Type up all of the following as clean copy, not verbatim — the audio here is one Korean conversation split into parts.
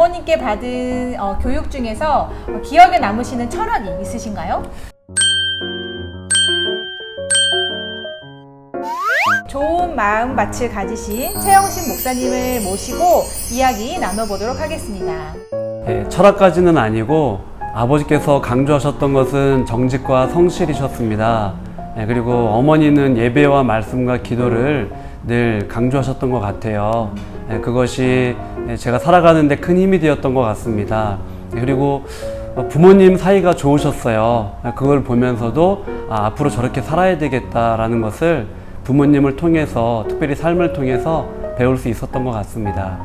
부모님께 받은 교육 중에서 기억에 남으시는 철학이 있으신가요? 좋은 마음밭을 가지신 최영신 목사님을 모시고 이야기 나눠보도록 하겠습니다. 철학까지는 아니고 아버지께서 강조하셨던 것은 정직과 성실이셨습니다. 그리고 어머니는 예배와 말씀과 기도를 늘 강조하셨던 것 같아요. 그것이 제가 살아가는 데 큰 힘이 되었던 것 같습니다. 그리고 부모님 사이가 좋으셨어요. 그걸 보면서도 앞으로 저렇게 살아야 되겠다라는 것을 부모님을 통해서, 특별히 삶을 통해서 배울 수 있었던 것 같습니다.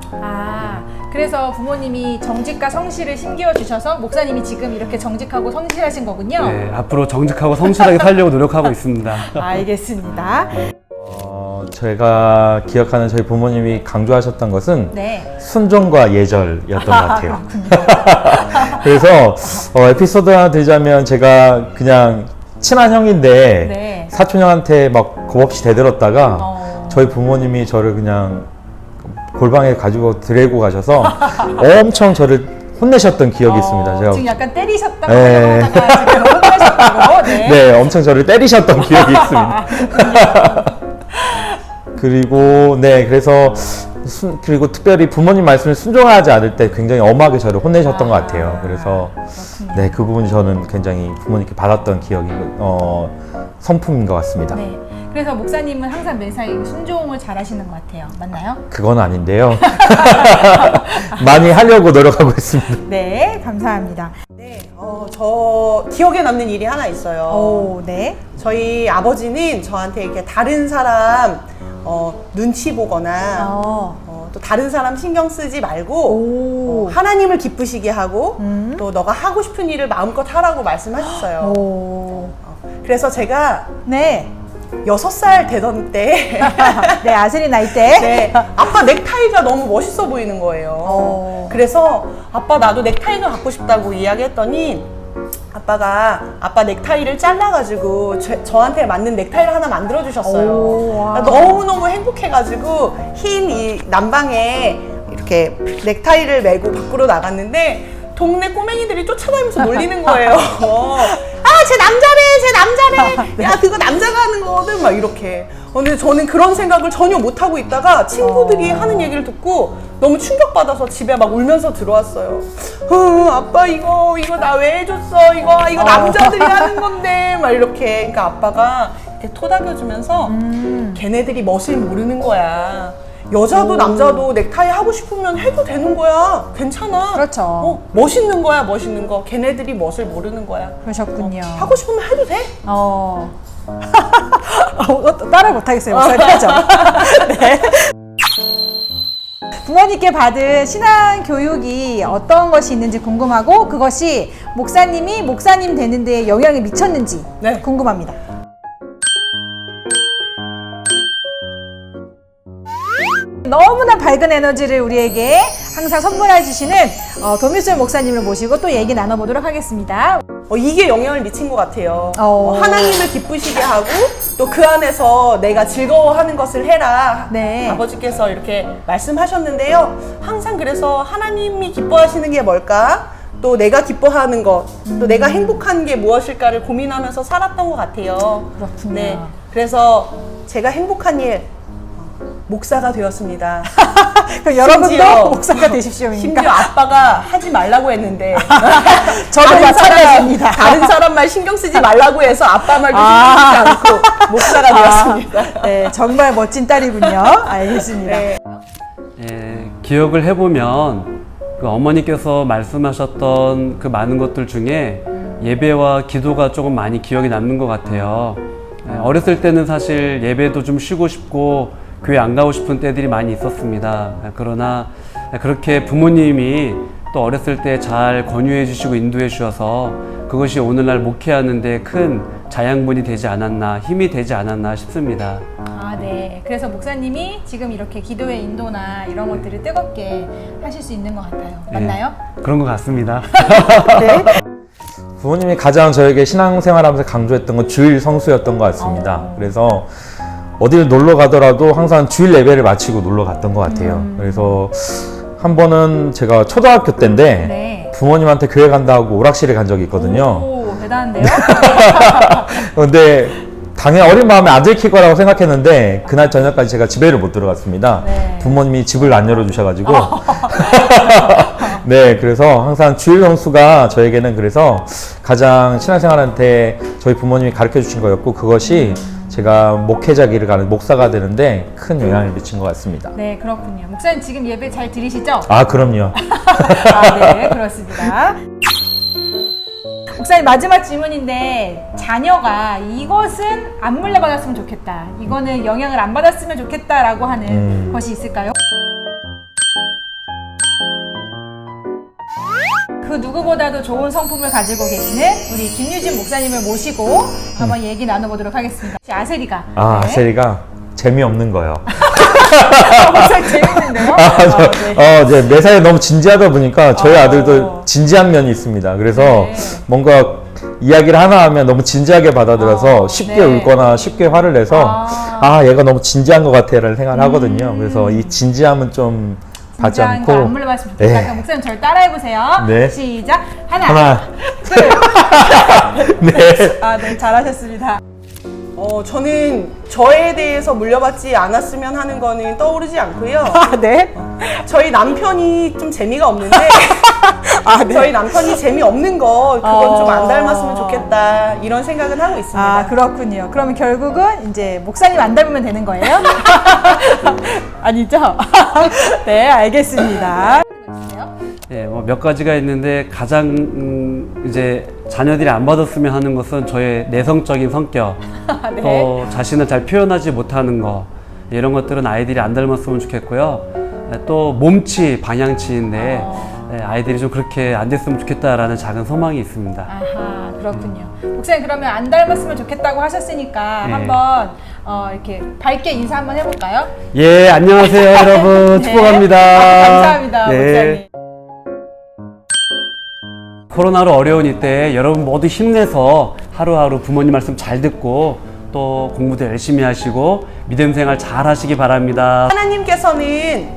그래서 부모님이 정직과 성실을 심기어 주셔서 목사님이 지금 이렇게 정직하고 성실하신 거군요. 네, 앞으로 정직하고 성실하게 살려고 노력하고 있습니다. 알겠습니다. 제가 기억하는 저희 부모님이 강조하셨던 것은 네. 순종과 예절이었던 것 같아요. 그래서 에피소드 하나 드리자면 제가 그냥 친한 형인데 네. 사촌 형한테 막 겁없이 대들었다가 저희 부모님이 저를 그냥 골방에 가지고 드래고 가셔서 엄청 저를 혼내셨던 기억이 있습니다. 제가 지금 약간 때리셨다고 네. 하다가 지금 혼내셨다고. 네. 네, 엄청 저를 때리셨던 기억이 있습니다. 그리고 네, 그래서 그리고 특별히 부모님 말씀을 순종하지 않을 때 굉장히 엄하게 저를 혼내셨던 것 같아요. 그래서 그렇군요. 네, 그 부분이 저는 굉장히 부모님께 받았던 기억이 성품인 것 같습니다. 네. 그래서 목사님은 항상 매사에 순종을 잘 하시는 것 같아요. 맞나요? 그건 아닌데요. 많이 하려고 노력하고 있습니다. 네, 감사합니다. 네, 저 기억에 남는 일이 하나 있어요. 네. 저희 아버지는 저한테 이렇게 다른 사람 눈치 보거나 또 다른 사람 신경 쓰지 말고 하나님을 기쁘시게 하고 또 너가 하고 싶은 일을 마음껏 하라고 말씀하셨어요. 그래서 제가 네. 6살 되던 때 네, 아슬이 나이 때. 네, 아빠 넥타이가 너무 멋있어 보이는 거예요. 그래서 아빠 나도 넥타이가 갖고 싶다고 이야기했더니 아빠 넥타이를 잘라가지고 저한테 맞는 넥타이를 하나 만들어 주셨어요. 너무너무 행복해가지고 흰 이 난방에 이렇게 넥타이를 메고 밖으로 나갔는데 동네 꼬맹이들이 쫓아다니면서 놀리는 거예요. 쟤 남자래. 야, 그거 남자가 하는 거거든. 막 이렇게. 근데 저는 그런 생각을 전혀 못하고 있다가 친구들이 하는 얘기를 듣고 너무 충격받아서 집에 막 울면서 들어왔어요. 아빠 이거 나 왜 해줬어? 이거 남자들이 하는 건데. 막 이렇게. 그러니까 아빠가 이렇게 토닥여주면서 걔네들이 멋을 모르는 거야. 여자도 남자도 넥타이 하고 싶으면 해도 되는 거야. 괜찮아. 그렇죠. 멋있는 거야, 멋있는 거. 걔네들이 멋을 모르는 거야. 그러셨군요. 하고 싶으면 해도 돼? 따라 못하겠어요, 목사님. 그렇죠? 네. 부모님께 받은 신앙 교육이 어떤 것이 있는지 궁금하고 그것이 목사님이 목사님 되는 데 영향을 미쳤는지 네. 궁금합니다. 너무나 밝은 에너지를 우리에게 항상 선물해 주시는 도미솔 목사님을 모시고 또 얘기 나눠보도록 하겠습니다. 이게 영향을 미친 것 같아요. 어. 하나님을 기쁘시게 하고 또 그 안에서 내가 즐거워하는 것을 해라. 네. 아버지께서 이렇게 말씀하셨는데요. 항상 그래서 하나님이 기뻐하시는 게 뭘까? 또 내가 기뻐하는 것, 또 내가 행복한 게 무엇일까를 고민하면서 살았던 것 같아요. 그렇군요. 네. 그래서 제가 행복한 일, 목사가 되었습니다. 그럼 여러분도 심지어 목사가 되십시오. 심지어 아빠가 하지 말라고 했는데 저도 마찬가지입니다. 다른 사람 말 신경 쓰지 말라고 해서 아빠 말도 신경 쓰지 않고 목사가 되었습니다. 네, 정말 멋진 딸이군요. 알겠습니다. 네. 기억을 해보면 그 어머니께서 말씀하셨던 그 많은 것들 중에 예배와 기도가 조금 많이 기억에 남는 것 같아요. 어렸을 때는 사실 예배도 좀 쉬고 싶고 교회 안 가고 싶은 때들이 많이 있었습니다. 그러나 그렇게 부모님이 또 어렸을 때 잘 권유해 주시고 인도해 주셔서 그것이 오늘날 목회하는 데 큰 자양분이 되지 않았나, 힘이 되지 않았나 싶습니다. 네. 그래서 목사님이 지금 이렇게 기도의 인도나 이런 것들을 뜨겁게 하실 수 있는 것 같아요. 맞나요? 그런 것 같습니다. 네. 부모님이 가장 저에게 신앙생활하면서 강조했던 건 주일 성수였던 것 같습니다. 그래서 어디를 놀러 가더라도 항상 주일 예배를 마치고 놀러 갔던 것 같아요. 그래서 한 번은 제가 초등학교 때인데 네. 부모님한테 교회 간다고 오락실에 간 적이 있거든요. 오, 대단한데요? 근데 당연히 어린 마음에 안 들킬 거라고 생각했는데 그날 저녁까지 제가 집에를 못 들어갔습니다. 네. 부모님이 집을 안 열어주셔가지고 네, 그래서 항상 주일 성수가 저에게는 그래서 가장 신앙생활한테 저희 부모님이 가르쳐 주신 거였고 그것이 제가 목회자 길을 가는 목사가 되는데 큰 영향을 미친 것 같습니다. 네, 그렇군요. 목사님 지금 예배 잘 들으시죠? 아, 그럼요. 아, 네, 그렇습니다. 목사님 마지막 질문인데 자녀가 이것은 안 물려받았으면 좋겠다. 이거는 영향을 안 받았으면 좋겠다라고 하는 것이 있을까요? 그 누구보다도 좋은 성품을 가지고 계시는 우리 김유진 목사님을 모시고 한번 얘기 나눠보도록 하겠습니다. 아세리가. 아, 네. 아세리가 재미없는 거요. 목사님 재밌는데요? 네. 이제 매사에 너무 진지하다 보니까 저희 어. 아들도 진지한 면이 있습니다. 그래서 네. 뭔가 이야기를 하나 하면 너무 진지하게 받아들여서 쉽게 네. 울거나 쉽게 화를 내서 얘가 너무 진지한 것 같아라는 생각을 하거든요. 그래서 이 진지함은 좀 받지 진지한 않고 거안 물려봤으면 좋겠다. 네. 그러니까 목사님 저를 따라해보세요. 네. 시작. 하나. 하나, 둘. 네. 아, 네, 잘하셨습니다. 저는 저에 대해서 물려받지 않았으면 하는 거는 떠오르지 않고요. 네. 저희 남편이 좀 재미가 없는데 저희 남편이 재미없는 거 그건 좀 안 닮았으면 좋겠다 이런 생각은 하고 있습니다. 아, 그렇군요. 그러면 결국은 이제 목사님 안 닮으면 되는 거예요? 아니죠? 네, 알겠습니다. 예, 뭐 몇 가지가 있는데 가장 이제 자녀들이 안 받았으면 하는 것은 저의 내성적인 성격, 네. 또 자신을 잘 표현하지 못하는 거 이런 것들은 아이들이 안 닮았으면 좋겠고요. 또 몸치, 방향치인데 아이들이 좀 그렇게 안 됐으면 좋겠다라는 작은 소망이 있습니다. 아하, 그렇군요. 목사님 그러면 안 닮았으면 좋겠다고 하셨으니까 네. 한번 이렇게 밝게 인사 한번 해볼까요? 예, 안녕하세요, 여러분. 네. 축복합니다. 감사합니다, 네. 목사님. 코로나로 어려운 이때 여러분 모두 힘내서 하루하루 부모님 말씀 잘 듣고 또 공부도 열심히 하시고 믿음 생활 잘 하시기 바랍니다. 하나님께서는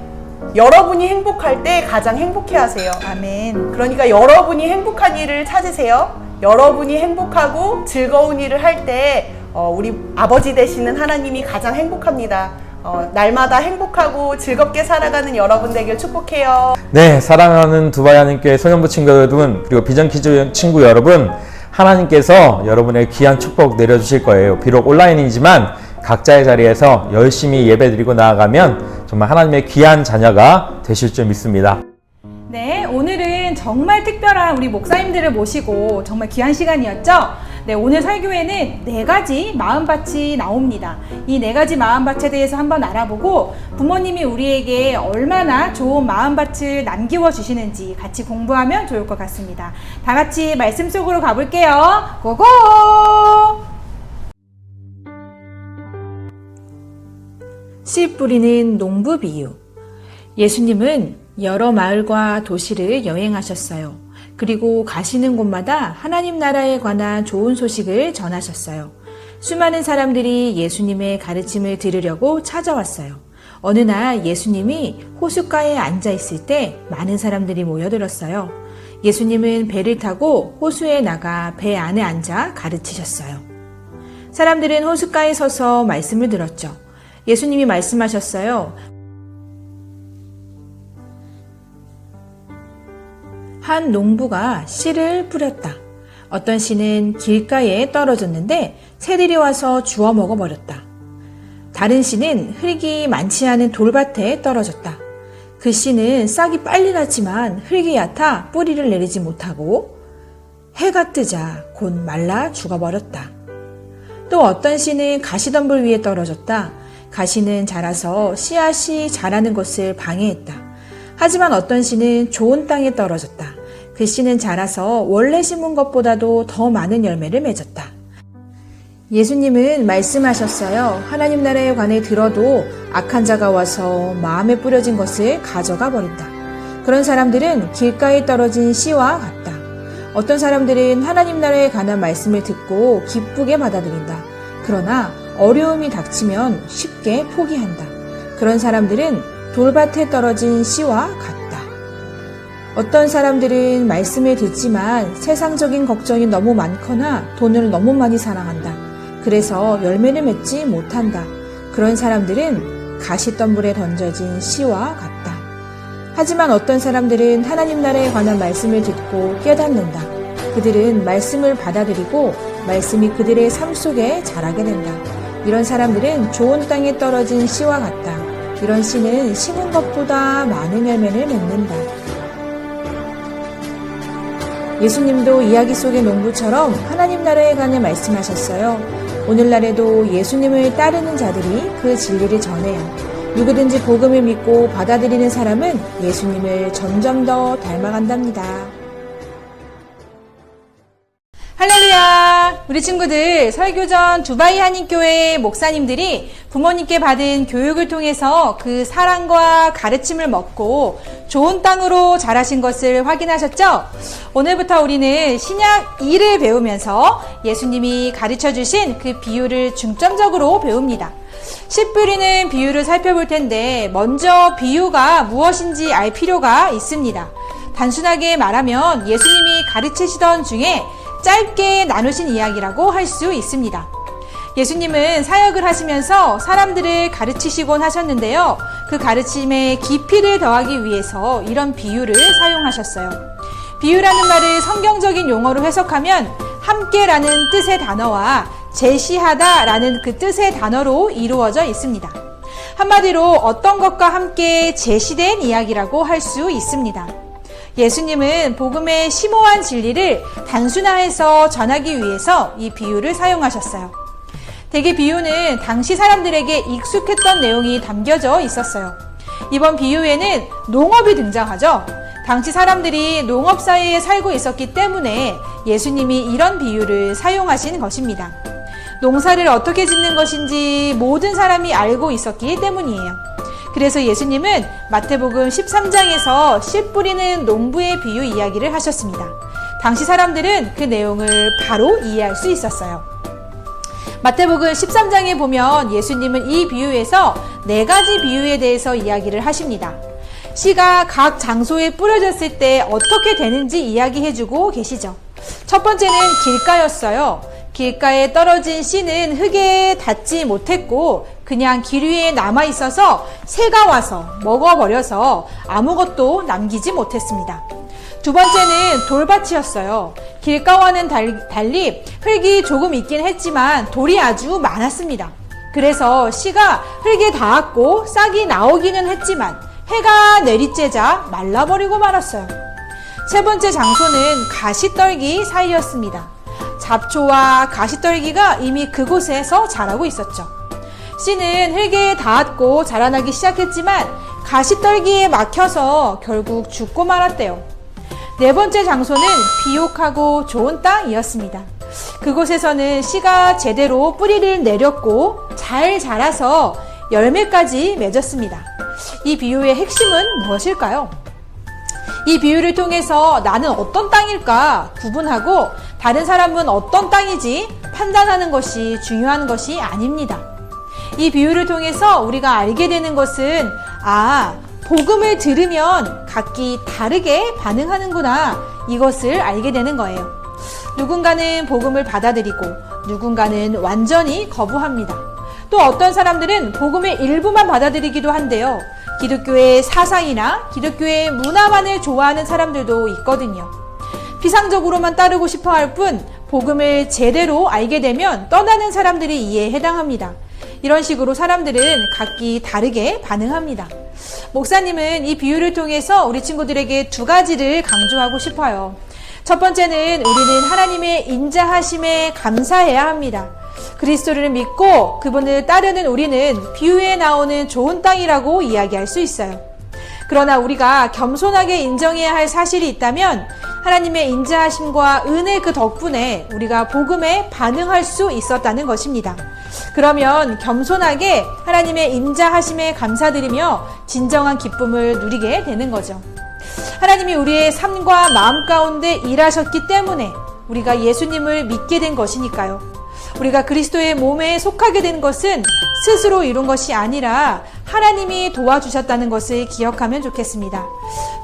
여러분이 행복할 때 가장 행복해 하세요. 아멘. 그러니까 여러분이 행복한 일을 찾으세요. 여러분이 행복하고 즐거운 일을 할 때 우리 아버지 되시는 하나님이 가장 행복합니다. 날마다 행복하고 즐겁게 살아가는 여러분 되길 축복해요. 네, 사랑하는 두바이 하나님께 소년부 친구 여러분 그리고 비전키즈 친구 여러분 하나님께서 여러분의 귀한 축복 내려주실 거예요. 비록 온라인이지만 각자의 자리에서 열심히 예배드리고 나아가면 정말 하나님의 귀한 자녀가 되실 줄 믿습니다. 네, 오늘은 정말 특별한 우리 목사님들을 모시고 정말 귀한 시간이었죠? 네, 오늘 설교에는 4가지 마음밭이 나옵니다. 이 4가지 마음밭에 대해서 한번 알아보고 부모님이 우리에게 얼마나 좋은 마음밭을 남기워 주시는지 같이 공부하면 좋을 것 같습니다. 다 같이 말씀 속으로 가볼게요. 고고! 씨 뿌리는 농부 비유. 예수님은 여러 마을과 도시를 여행하셨어요. 그리고 가시는 곳마다 하나님 나라에 관한 좋은 소식을 전하셨어요. 수많은 사람들이 예수님의 가르침을 들으려고 찾아왔어요. 어느 날 예수님이 호숫가에 앉아 있을 때 많은 사람들이 모여들었어요. 예수님은 배를 타고 호수에 나가 배 안에 앉아 가르치셨어요. 사람들은 호숫가에 서서 말씀을 들었죠. 예수님이 말씀하셨어요. 한 농부가 씨를 뿌렸다. 어떤 씨는 길가에 떨어졌는데 새들이 와서 주워 먹어버렸다. 다른 씨는 흙이 많지 않은 돌밭에 떨어졌다. 그 씨는 싹이 빨리 났지만 흙이 얕아 뿌리를 내리지 못하고 해가 뜨자 곧 말라 죽어버렸다. 또 어떤 씨는 가시덤불 위에 떨어졌다. 가시는 자라서 씨앗이 자라는 것을 방해했다. 하지만 어떤 씨는 좋은 땅에 떨어졌다. 그 씨는 자라서 원래 심은 것보다도 더 많은 열매를 맺었다. 예수님은 말씀하셨어요. 하나님 나라에 관해 들어도 악한 자가 와서 마음에 뿌려진 것을 가져가 버린다. 그런 사람들은 길가에 떨어진 씨와 같다. 어떤 사람들은 하나님 나라에 관한 말씀을 듣고 기쁘게 받아들인다. 그러나 어려움이 닥치면 쉽게 포기한다. 그런 사람들은 돌밭에 떨어진 씨와 같다. 어떤 사람들은 말씀을 듣지만 세상적인 걱정이 너무 많거나 돈을 너무 많이 사랑한다. 그래서 열매를 맺지 못한다. 그런 사람들은 가시덤불에 던져진 씨와 같다. 하지만 어떤 사람들은 하나님 나라에 관한 말씀을 듣고 깨닫는다. 그들은 말씀을 받아들이고 말씀이 그들의 삶 속에 자라게 된다. 이런 사람들은 좋은 땅에 떨어진 씨와 같다. 이런 씨는 심은 것보다 많은 열매를 맺는다. 예수님도 이야기 속의 농부처럼 하나님 나라에 관해 말씀하셨어요. 오늘날에도 예수님을 따르는 자들이 그 진리를 전해요. 누구든지 복음을 믿고 받아들이는 사람은 예수님을 점점 더 닮아간답니다. 할렐루야! 우리 친구들, 설교전 두바이 한인교회 목사님들이 부모님께 받은 교육을 통해서 그 사랑과 가르침을 먹고 좋은 땅으로 자라신 것을 확인하셨죠? 오늘부터 우리는 신약 2를 배우면서 예수님이 가르쳐 주신 그 비유를 중점적으로 배웁니다. 씨 뿌리는 비유를 살펴볼 텐데 먼저 비유가 무엇인지 알 필요가 있습니다. 단순하게 말하면 예수님이 가르치시던 중에 짧게 나누신 이야기라고 할 수 있습니다. 예수님은 사역을 하시면서 사람들을 가르치시곤 하셨는데요. 그 가르침에 깊이를 더하기 위해서 이런 비유를 사용하셨어요. 비유라는 말을 성경적인 용어로 해석하면 함께라는 뜻의 단어와 제시하다라는 그 뜻의 단어로 이루어져 있습니다. 한마디로 어떤 것과 함께 제시된 이야기라고 할 수 있습니다. 예수님은 복음의 심오한 진리를 단순화해서 전하기 위해서 이 비유를 사용하셨어요. 대개 비유는 당시 사람들에게 익숙했던 내용이 담겨져 있었어요. 이번 비유에는 농업이 등장하죠. 당시 사람들이 농업 사회에 살고 있었기 때문에 예수님이 이런 비유를 사용하신 것입니다. 농사를 어떻게 짓는 것인지 모든 사람이 알고 있었기 때문이에요. 그래서 예수님은 마태복음 13장에서 씨 뿌리는 농부의 비유 이야기를 하셨습니다. 당시 사람들은 그 내용을 바로 이해할 수 있었어요. 마태복음 13장에 보면 예수님은 이 비유에서 4가지 비유에 대해서 이야기를 하십니다. 씨가 각 장소에 뿌려졌을 때 어떻게 되는지 이야기해주고 계시죠. 첫 번째는 길가였어요. 길가에 떨어진 씨는 흙에 닿지 못했고 그냥 길 위에 남아있어서 새가 와서 먹어버려서 아무것도 남기지 못했습니다. 두 번째는 돌밭이었어요. 길가와는 달리 흙이 조금 있긴 했지만 돌이 아주 많았습니다. 그래서 씨가 흙에 닿았고 싹이 나오기는 했지만 해가 내리쬐자 말라버리고 말았어요. 세 번째 장소는 가시떨기 사이였습니다. 잡초와 가시떨기가 이미 그곳에서 자라고 있었죠. 씨는 흙에 닿았고 자라나기 시작했지만 가시떨기에 막혀서 결국 죽고 말았대요. 네 번째 장소는 비옥하고 좋은 땅이었습니다. 그곳에서는 씨가 제대로 뿌리를 내렸고 잘 자라서 열매까지 맺었습니다. 이 비유의 핵심은 무엇일까요? 이 비유를 통해서 나는 어떤 땅일까 구분하고 다른 사람은 어떤 땅이지 판단하는 것이 중요한 것이 아닙니다. 이 비유를 통해서 우리가 알게 되는 것은 복음을 들으면 각기 다르게 반응하는구나 이것을 알게 되는 거예요. 누군가는 복음을 받아들이고 누군가는 완전히 거부합니다. 또 어떤 사람들은 복음의 일부만 받아들이기도 한데요. 기독교의 사상이나 기독교의 문화만을 좋아하는 사람들도 있거든요. 피상적으로만 따르고 싶어 할 뿐 복음을 제대로 알게 되면 떠나는 사람들이 이에 해당합니다. 이런 식으로 사람들은 각기 다르게 반응합니다. 목사님은 이 비유를 통해서 우리 친구들에게 2가지를 강조하고 싶어요. 첫 번째는 우리는 하나님의 인자하심에 감사해야 합니다. 그리스도를 믿고 그분을 따르는 우리는 비유에 나오는 좋은 땅이라고 이야기할 수 있어요. 그러나 우리가 겸손하게 인정해야 할 사실이 있다면 하나님의 인자하심과 은혜 그 덕분에 우리가 복음에 반응할 수 있었다는 것입니다. 그러면 겸손하게 하나님의 인자하심에 감사드리며 진정한 기쁨을 누리게 되는 거죠. 하나님이 우리의 삶과 마음 가운데 일하셨기 때문에 우리가 예수님을 믿게 된 것이니까요. 우리가 그리스도의 몸에 속하게 된 것은 스스로 이룬 것이 아니라 하나님이 도와주셨다는 것을 기억하면 좋겠습니다.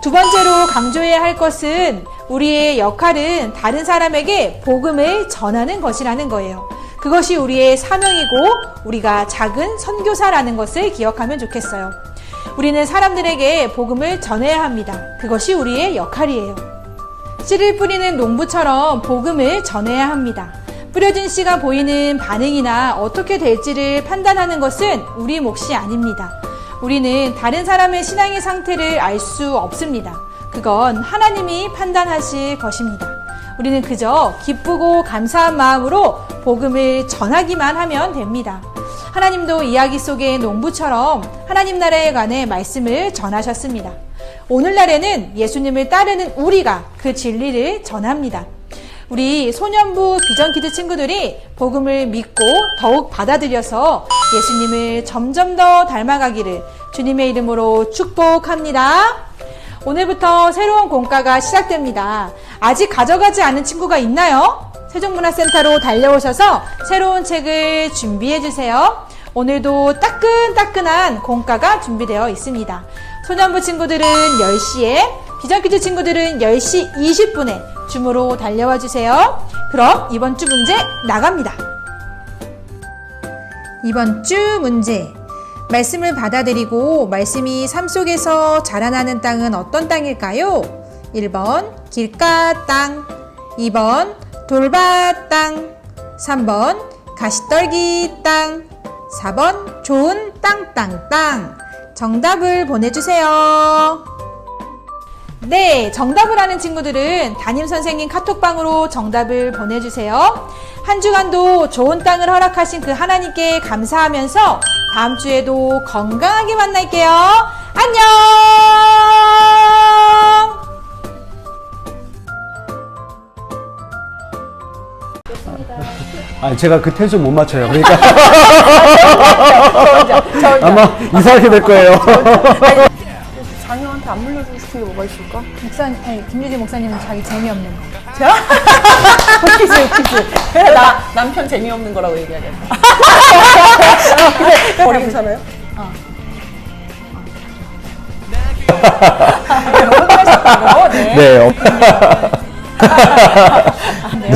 두 번째로 강조해야 할 것은 우리의 역할은 다른 사람에게 복음을 전하는 것이라는 거예요. 그것이 우리의 사명이고 우리가 작은 선교사라는 것을 기억하면 좋겠어요. 우리는 사람들에게 복음을 전해야 합니다. 그것이 우리의 역할이에요. 씨를 뿌리는 농부처럼 복음을 전해야 합니다. 뿌려진 씨가 보이는 반응이나 어떻게 될지를 판단하는 것은 우리 몫이 아닙니다. 우리는 다른 사람의 신앙의 상태를 알 수 없습니다. 그건 하나님이 판단하실 것입니다. 우리는 그저 기쁘고 감사한 마음으로 복음을 전하기만 하면 됩니다. 하나님도 이야기 속의 농부처럼 하나님 나라에 관해 말씀을 전하셨습니다. 오늘날에는 예수님을 따르는 우리가 그 진리를 전합니다. 우리 소년부 비전키드 친구들이 복음을 믿고 더욱 받아들여서 예수님을 점점 더 닮아가기를 주님의 이름으로 축복합니다. 오늘부터 새로운 공과가 시작됩니다. 아직 가져가지 않은 친구가 있나요? 세종문화센터로 달려오셔서 새로운 책을 준비해주세요. 오늘도 따끈따끈한 공과가 준비되어 있습니다. 소년부 친구들은 10시에, 비전키즈 친구들은 10시 20분에 줌으로 달려와 주세요. 그럼 이번 주 문제 나갑니다. 이번 주 문제. 말씀을 받아들이고 말씀이 삶 속에서 자라나는 땅은 어떤 땅일까요? 1번 길가 땅, 2번 돌밭 땅, 3번 가시떨기 땅, 4번 좋은 땅. 정답을 보내주세요. 네, 정답을 아는 친구들은 담임선생님 카톡방으로 정답을 보내주세요. 한 주간도 좋은 땅을 허락하신 그 하나님께 감사하면서 다음 주에도 건강하게 만날게요. 안녕! 제가 그 텐션 못 맞춰요. 그러니까 아마 이상하게 될 거예요. 자녀한테 안 물려주고 싶은 게 뭐가 있을까? 김유진 목사님은 자기 재미없는 거. 제가? 웃기지. 그래, 남편 재미없는 거라고 얘기하겠다. 근데 머리 괜찮아요? 너무 하셨다고? 네. 네. 안 돼요?